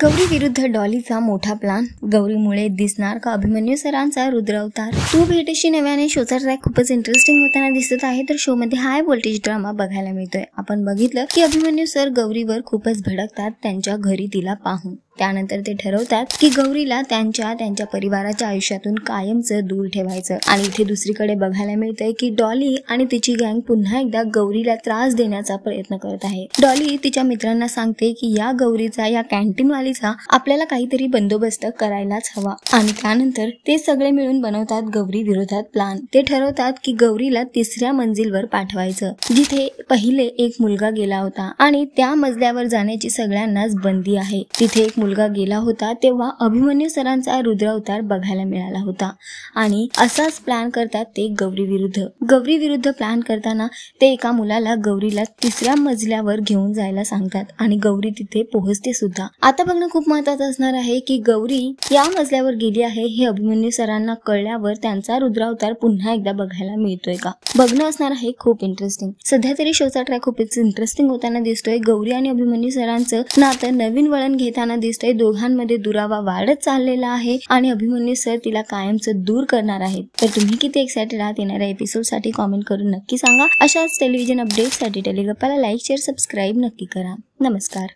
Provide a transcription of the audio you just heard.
गौरी विरुद्ध डॉलीचा मोठा प्लान. गौरीमुळे दिसणार का अभिमन्यू सरांचा रुद्र अवतार. तू भेटशी नव्याने शोचा ट्रॅक खूपच इंटरेस्टिंग होताना दिसत आहे. तर शो मध्ये हाय व्होल्टेज ड्रामा बघायला मिळतोय. आपण बघितलं की अभिमन्यू सर गौरीवर खूपच भडकतात त्यांच्या घरी तिला पाहून. त्यानंतर ते ठरवतात की गौरीला त्यांच्या परिवाराच्या आयुष्यातून कायमचं दूर ठेवायचं. आणि इथे दुसरीकडे बघायला मिळतंय की डॉली आणि तिची गँग पुन्हा एकदा गौरीला त्रास देण्याचा प्रयत्न करत आहे. डॉली तिच्या मित्रांना सांगते की या गौरीचा, या कॅन्टीन वालीचा आपल्याला काहीतरी बंदोबस्त करायलाच हवा. आणि त्यानंतर ते सगळे मिळून बनवतात गौरी विरोधात प्लान. ते ठरवतात की गौरीला 3ऱ्या मंजिलवर पाठवायचं, जिथे पहिले एक मुलगा गेला होता आणि त्या मजल्यावर जाण्याची सगळ्यांनाच बंदी आहे. तिथे एक मुलगा गेला होता तेव्हा अभिमन्यू सरांचा रुद्र अवतार बघायला मिळाला होता. आणि असाच प्लॅन करतात ते गौरी विरुद्ध प्लॅन करताना ते एका मुलाला गौरीला 3ऱ्या मजल्यावर घेऊन जायला सांगतात आणि गौरी तिथे पोहोचते सुद्धा. आता बघणं खूप महत्त्वाचं असणार आहे की गौरी या मजल्यावर गेली आहे हे अभिमन्यू सरांना कळल्यावर त्यांचा रुद्र अवतार पुन्हा एकदा बघायला मिळतोय का, बघणं असणार आहे खूप इंटरेस्टिंग. सध्या तरी शोचा ट्रॅक खूपच इंटरेस्टिंग होताना दिसतोय. गौरी आणि अभिमन्यू सरांचं नातं नवीन वळण घेताना दिसतंय. दोघांमध्ये दुरावा वाढत चाललेला आहे आणि अभिमन्यू सर तिला कायमचं दूर करणार आहेत. तर तुम्ही किती एक्साइटेड आहात येणाऱ्या एपिसोड साठी कॉमेंट करून नक्की सांगा. अशाच टेलिव्हिजन अपडेटसाठी टेलिगप्पाला लाईक, शेअर, सबस्क्राईब नक्की करा. नमस्कार.